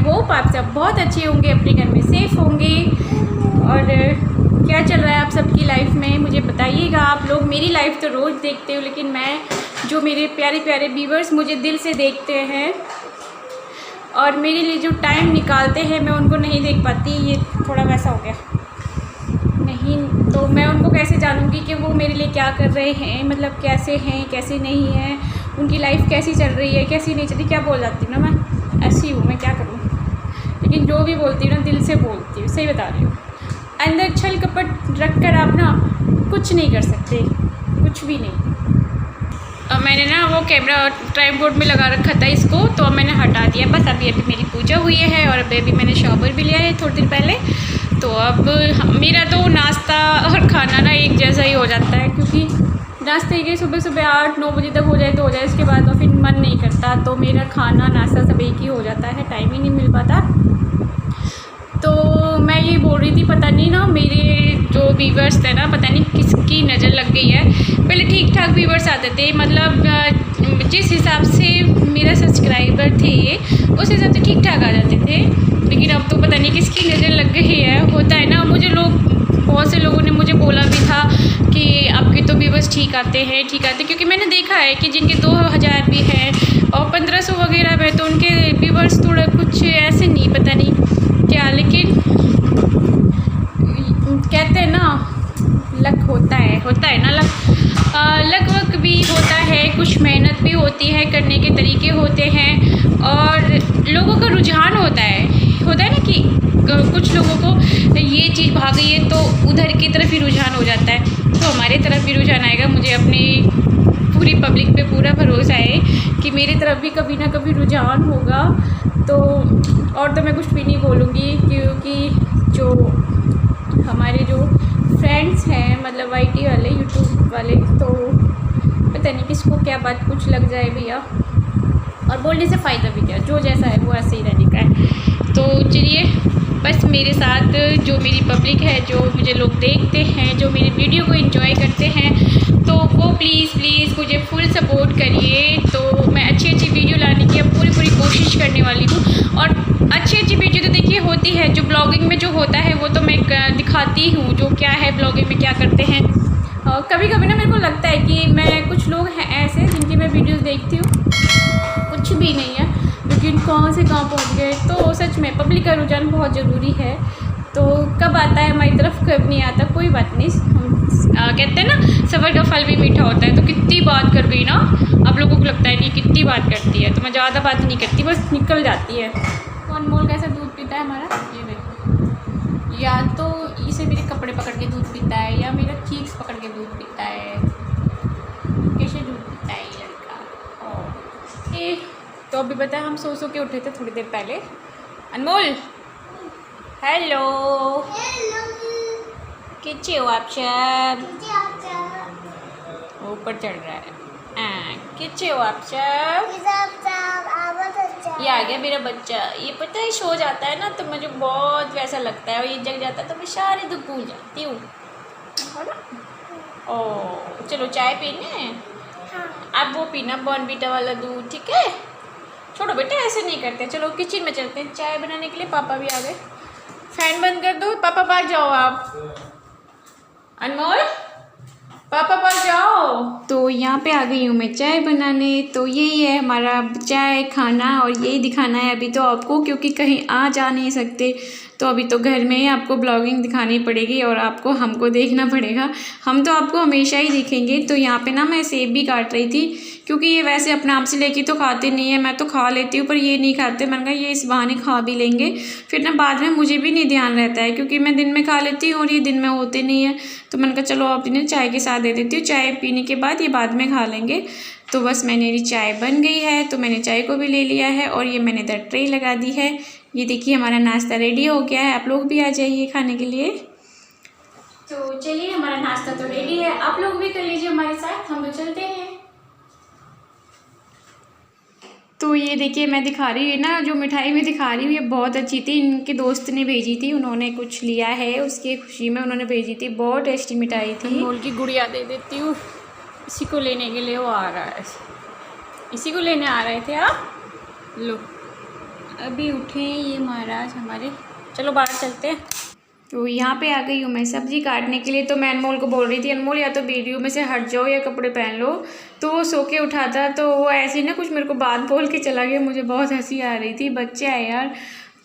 Hope आप सब बहुत अच्छे होंगे, अपने घर में सेफ़ होंगे। और क्या चल रहा है आप सबकी लाइफ में मुझे बताइएगा। आप लोग मेरी लाइफ तो रोज़ देखते हो, लेकिन मैं जो मेरे प्यारे प्यारे व्यूअर्स मुझे दिल से देखते हैं और मेरे लिए जो टाइम निकालते हैं, मैं उनको नहीं देख पाती। ये थोड़ा वैसा हो गया नहीं, तो मैं उनको कैसे जानूँगी कि वो मेरे लिए क्या कर रहे हैं, मतलब कैसे हैं कैसे नहीं हैं, उनकी लाइफ कैसी चल रही है कैसी नहीं चल रही। क्या बोल जाती हूँ ना, मैं ऐसी हूँ, मैं क्या करूँ। लेकिन जो भी बोलती हूँ ना दिल से बोलती हूँ, सही बता रही हूँ। अंदर छल कपट रख कर आप ना कुछ नहीं कर सकते, कुछ भी नहीं। अब मैंने ना वो कैमरा ट्राइपॉड में लगा रखा था इसको, तो अब मैंने हटा दिया। बस अभी मेरी पूजा हुई है और अभी मैंने शॉवर भी लिया है थोड़ी देर पहले। तो अब मेरा तो नाश्ता और खाना ना एक जैसा ही हो जाता है, क्योंकि नाश्ते के सुबह सुबह 8-9 बजे तक हो जाए तो हो जाए, इसके बाद तो फिर मन नहीं करता। तो मेरा खाना नाश्ता सब एक ही हो जाता है, टाइम ही नहीं मिल पाता। तो मैं ये बोल रही थी, पता नहीं ना मेरे जो व्यूवर्स थे ना, पता नहीं किसकी नज़र लग गई है। पहले ठीक ठाक व्यूवर्स आते थे, मतलब जिस हिसाब से मेरा सब्सक्राइबर थे उस हिसाब से ठीक ठाक आ जाते थे। लेकिन अब तो पता नहीं किसकी नज़र लग गई है। होता है ना, मुझे लोग, बहुत से लोगों ने मुझे बोला भी था कि आपके तो व्यूवर्स ठीक आते हैं ठीक आते हैं, क्योंकि मैंने देखा है कि जिनके 2000 भी हैं और 1500 वगैरह में, तो उनके व्यूवर्स थोड़ा कुछ ऐसे नहीं, पता नहीं क्या। लेकिन कहते हैं ना लक होता है ना, लक वक भी होता है, कुछ मेहनत भी होती है, करने के तरीके होते हैं और लोगों का रुझान होता है ना कि कुछ लोगों को ये चीज़ भाग गई है तो उधर की तरफ ही रुझान हो जाता है। तो हमारे तरफ भी रुझान आएगा। मुझे अपनी पूरी पब्लिक पे पूरा भरोसा है कि मेरी तरफ भी कभी ना कभी रुझान होगा। तो और तो मैं कुछ भी नहीं बोलूँगी, क्योंकि जो हमारे जो फ्रेंड्स हैं, मतलब वाईटी वाले, यूट्यूब वाले, तो पता नहीं किसको क्या बात कुछ लग जाए भैया, और बोलने से फ़ायदा भी क्या, जो जैसा है वो ऐसे ही रहने का है। तो चलिए, बस मेरे साथ जो मेरी पब्लिक है, जो मुझे लोग देखते हैं, जो मेरी वीडियो को एंजॉय करते हैं, तो वो प्लीज़ मुझे फुल सपोर्ट करिए। तो मैं अच्छी वीडियो लाने की अब पूरी कोशिश करने वाली हूँ। और अच्छी वीडियो तो देखिए होती है, जो ब्लॉगिंग में जो होता है वो तो मैं दिखाती हूँ, जो क्या है ब्लॉगिंग में क्या करते हैं। कभी कभी ना मेरे को लगता है कि मैं, कुछ लोग हैं ऐसे जिनकी मैं वीडियोज़ देखती हूँ, कुछ भी नहीं है, लेकिन कहाँ से कहाँ पहुँच गए। तो सच में पब्लिक का रुझान बहुत ज़रूरी है। तो कब आता है हमारी तरफ, कब नहीं आता, कोई बात नहीं। हम कहते हैं ना सफ़र का फल भी मीठा होता है। तो कितनी बात कर गई ना, आप लोगों को लगता है नहीं कितनी बात करती है, तो मैं ज़्यादा बात नहीं करती, बस निकल जाती है। तो अनमोल कैसा दूध पीता है हमारा, ये देखो, या तो इसे मेरे कपड़े पकड़ के दूध पीता है, या मेरा चीक्स पकड़ के दूध पीता है, कैसे दूध पीता है ये लड़का। तो अभी पता है हम सो के उठे थे थोड़ी देर पहले। अनमोल, हेलो, किचे हो आप सब, ऊपर चढ़ रहा है। किचे हो आप सब, ये आ गया मेरा बच्चा। ये पता है सो जाता है ना तो मुझे बहुत वैसा लगता है, और ये जग जाता है तो मैं सारी दुख भूल जाती हूँ, है ना। ओ चलो चाय पीने, आप वो पीना बॉर्नवीटा वाला दूध, ठीक है। छोड़ो बेटा, ऐसे नहीं करते। चलो किचन में चलते हैं चाय बनाने के लिए। पापा भी आ गए। फैन बंद कर दो, पापा पास जाओ आप। अनमोल, पापा पास जाओ। तो यहाँ पे आ गई हूँ मैं चाय बनाने। तो यही है हमारा चाय खाना, और यही दिखाना है अभी तो आपको, क्योंकि कहीं आ जा नहीं सकते। तो अभी तो घर में ही आपको ब्लॉगिंग दिखानी पड़ेगी और आपको हमको देखना पड़ेगा। हम तो आपको हमेशा ही दिखेंगे। तो यहाँ पे ना मैं सेब भी काट रही थी, क्योंकि ये वैसे अपने आप से लेके तो खाते नहीं है, मैं तो खा लेती हूँ पर ये नहीं खाते। मैंने कहा ये इस बहाने खा भी लेंगे, फिर ना बाद में मुझे भी नहीं ध्यान रहता है, क्योंकि मैं दिन में खा लेती हूँ और ये दिन में होते नहीं है। तो मैंने कहा चलो आप इन्हें चाय के साथ दे देती हूँ, चाय पीने के बाद ये बाद में खा लेंगे। तो बस मेरी चाय बन गई है, तो मैंने चाय को भी ले लिया है और ये मैंने इधर ट्रे लगा दी है। ये देखिए हमारा नाश्ता रेडी हो गया है, आप लोग भी आ जाइए खाने के लिए। तो चलिए, हमारा नाश्ता तो रेडी है, आप लोग भी कर लीजिए हमारे साथ, हम लोग चलते हैं। तो ये देखिए मैं दिखा रही हूँ ना, जो मिठाई मैं दिखा रही हूँ ये बहुत अच्छी थी, इनके दोस्त ने भेजी थी, उन्होंने कुछ लिया है उसकी खुशी में उन्होंने भेजी थी, बहुत टेस्टी मिठाई थी। अनमोल की गुड़िया दे देती हूँ, इसी को लेने के लिए वो आ रहा है, इसी को लेने आ रहे थे आप। लो अभी उठे हैं ये महाराज हमारे। चलो बाहर चलते हैं। तो यहाँ पे आ गई हूँ मैं सब्ज़ी काटने के लिए। तो मैं अनमोल को बोल रही थी, अनमोल या तो वीडियो में से हट जाओ या कपड़े पहन लो। तो वो सो के उठा था, तो वो ऐसे ना कुछ मेरे को बात बोल के चला गया। मुझे बहुत हंसी आ रही थी। बच्चा है यार,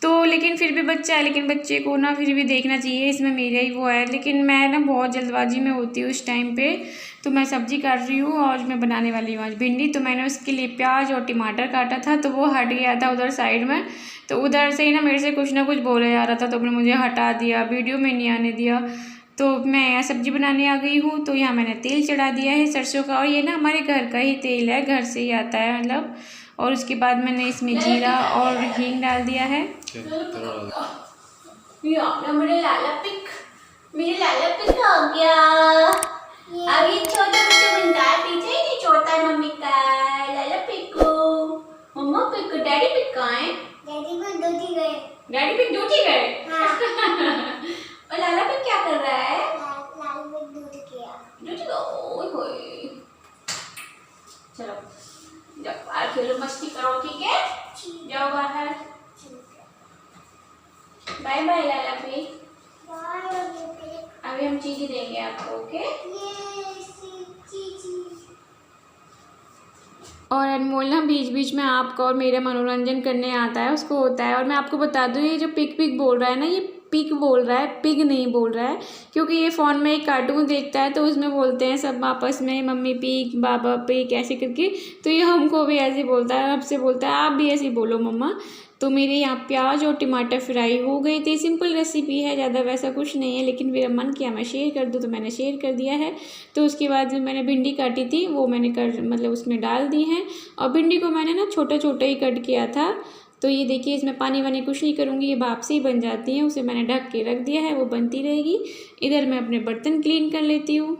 तो लेकिन फिर भी बच्चा है, लेकिन बच्चे को ना फिर भी देखना चाहिए, इसमें मेरा ही वो है। लेकिन मैं ना बहुत जल्दबाजी में होती हूँ उस टाइम पे। तो मैं सब्ज़ी काट रही हूँ और मैं बनाने वाली हूँ आज भिंडी। तो मैंने उसके लिए प्याज और टमाटर काटा था, तो वो हट गया था उधर साइड में। तो उधर से ही ना मेरे से कुछ ना कुछ बोला जा रहा था, तो उसने मुझे हटा दिया, वीडियो में नहीं आने दिया। तो मैं यहाँ सब्ज़ी बनाने आ गई हूँ। तो यहाँ मैंने तेल चढ़ा दिया है सरसों का, और ये ना हमारे घर का ही तेल है, घर से ही आता है मतलब। और उसके बाद मैंने इसमें जीरा और हींग डाल दिया है। मेरे लाला पिक हो गया। अभी छोटा बच्चा बनता है, पीछे ही नहीं छोड़ता है मम्मी का। लाला पिक को, मम्मा पिक को, डैडी पिक कहाँ है? डैडी पिक ड्यूटी गए। हाँ। और लाला पिक क्या कर रहा है? लाला पिक ड्यूटी गया। ओए होए। चलो जाओ बाहर खेलो, मस्ती करो, ठीक है? जाओ बाहर। बाय बाय लाला पिक। अभी हम चीज़ी देंगे आपको, ओके? और अनमोल ना बीच बीच में आपका और मेरा मनोरंजन करने आता है, उसको होता है। और मैं आपको बता दूँ, ये जो पिक पिक बोल रहा है ना, ये पिक बोल रहा है, पिग नहीं बोल रहा है। क्योंकि ये फ़ोन में एक कार्टून देखता है, तो उसमें बोलते हैं सब आपस में, मम्मी पिक, बाबा पिक, ऐसे करके। तो ये हमको भी ऐसे बोलता है, आपसे बोलता है आप भी ऐसे बोलो मम्मा। तो मेरे यहाँ प्याज और टमाटर फ्राई हो गए थे। सिंपल रेसिपी है, ज़्यादा वैसा कुछ नहीं है, लेकिन मेरा मन किया मैं शेयर कर दूँ, तो मैंने शेयर कर दिया है। तो उसके बाद जो मैंने भिंडी काटी थी वो मैंने मतलब उसमें डाल दी है। और भिंडी को मैंने ना छोटा छोटा ही कट किया था। तो ये देखिए, इसमें पानी वानी कुछ नहीं करूँगी, ये भाप से ही बन जाती है। उसे मैंने ढक के रख दिया है, वो बनती रहेगी। इधर मैं अपने बर्तन क्लीन कर लेती हूँ।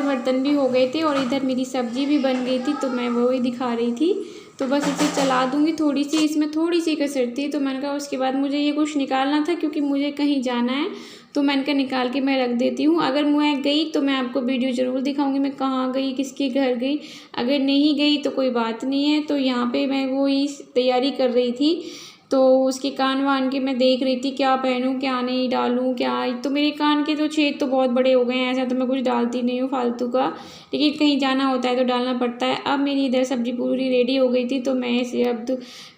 बर्तन भी हो गए थे और इधर मेरी सब्ज़ी भी बन गई थी, तो मैं वो ही दिखा रही थी। तो बस इसे चला दूँगी। थोड़ी सी इसमें थोड़ी सी कसर थी, तो मैंने कहा उसके बाद मुझे ये कुछ निकालना था, क्योंकि मुझे कहीं जाना है। तो मैंने कहा निकाल के मैं रख देती हूँ। अगर मैं गई तो मैं आपको वीडियो ज़रूर दिखाऊंगी मैं कहाँ गई, किसके घर गई। अगर नहीं गई तो कोई बात नहीं है। तो यहाँ पे मैं वो ही तैयारी कर रही थी, तो उसके कान वान के मैं देख रही थी क्या पहनूं क्या नहीं डालूं क्या। तो मेरे कान के तो छेद तो बहुत बड़े हो गए हैं, ऐसा तो मैं कुछ डालती नहीं हूँ फालतू का, लेकिन कहीं जाना होता है तो डालना पड़ता है। अब मेरी इधर सब्ज़ी पूरी रेडी हो गई थी, तो मैं इसे अब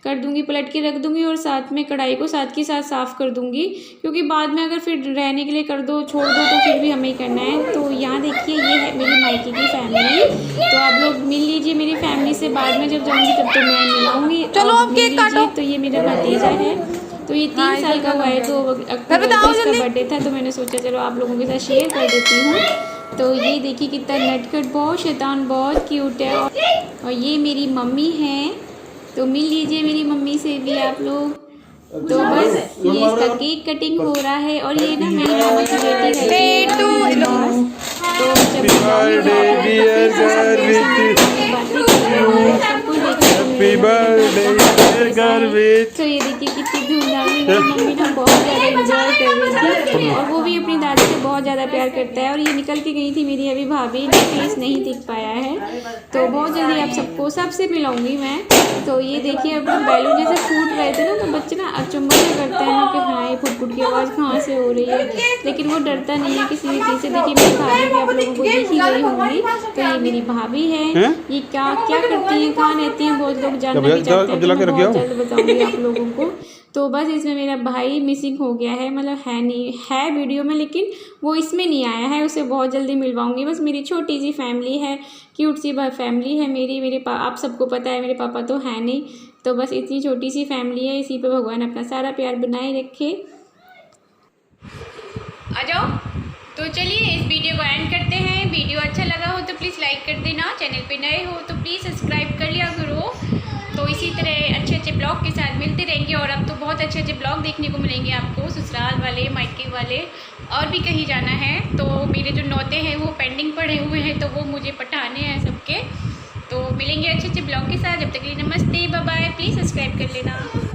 कर दूँगी, पलट के रख दूँगी। और साथ में कढ़ाई को साथ के साथ साफ़ कर दूँगी, क्योंकि बाद में अगर फिर रहने के लिए कर दो छोड़ दो तो फिर भी हमें ही करना है। तो यहाँ देखिए, ये है मेरी मायके की फैमिली। तो आप लोग मिल लीजिए मेरी फैमिली से, बाद में जब जाऊँगी तब तो मैं मिलाऊँगी। चलो आप केक काटो। तो ये मेरा भतीजा है, तो ये 3 साल का हुआ है, तो अक्टूबर का बर्थडे था, तो मैंने सोचा चलो आप लोगों के साथ शेयर कर देती हूँ। तो ये देखिए कितना नटखट, बहुत शैतान, बहुत क्यूट है। और ये मेरी मम्मी है, तो मिल लीजिए मेरी मम्मी से भी आप लोग। तो बस ये इसका केक कटिंग हो रहा है। और ये ना मेरी मामा की बेटी है, तो जब तो ये देखिए कितनी धूमधाम से मम्मी ना बहुत ज़्यादा एंजॉय कर रही थी, और वो भी अपनी दादी से बहुत ज़्यादा प्यार करता है। और ये निकल के गई थी मेरी अभी भाभी, फेस नहीं दिख पाया है, तो बहुत जल्दी आप सबको सबसे मिलाऊंगी मैं। तो ये देखिए अब बैलून जैसे फूट रहे थे ना, तो बच्चे ना अचंभा से करते हैं ना कि हाँ ये फुट फुट की आवाज़ कहाँ से हो रही है, लेकिन वो डरता नहीं है किसी भी चीज़ से। देखिए मेरी भाभी भी आप लोगों को दिख ही गई होंगी। तो ये मेरी भाभी है, ये क्या क्या करती हैं, कहाँ रहती हैं, बहुत लोग जानना भी चाहते हैं, तो मैं बहुत जल्द बताऊँगी आप लोगों को। तो बस इसमें मेरा भाई मिसिंग हो गया है, मतलब है नहीं है वीडियो में, लेकिन वो इसमें नहीं आया है, उसे बहुत जल्दी मिलवाऊंगी। बस मेरी छोटी सी फैमिली है, क्यूट सी फैमिली है मेरी। आप सबको पता है मेरे पापा तो है नहीं, तो बस इतनी छोटी सी फैमिली है, इसी पे भगवान अपना सारा प्यार बनाए रखे। आ जाओ, तो चलिए इस वीडियो को एंड करते हैं। वीडियो अच्छा लगा हो तो प्लीज़ लाइक कर देना, चैनल पे नए हो तो प्लीज़ सब्सक्राइब कर लिया करो। तो इसी तरह अच्छे अच्छे ब्लॉग के साथ मिलते रहेंगे, और अब तो बहुत अच्छे अच्छे ब्लॉग देखने को मिलेंगे आपको, ससुराल वाले, मायके वाले, और भी कहीं जाना है। तो मेरे जो नौते हैं वो पेंडिंग पड़े हुए हैं, तो वो मुझे पटाने हैं सबके। तो मिलेंगे अच्छे अच्छे ब्लॉग के साथ। जब तक के लिए नमस्ते, बाय बाय। प्लीज़ सब्सक्राइब कर लेना।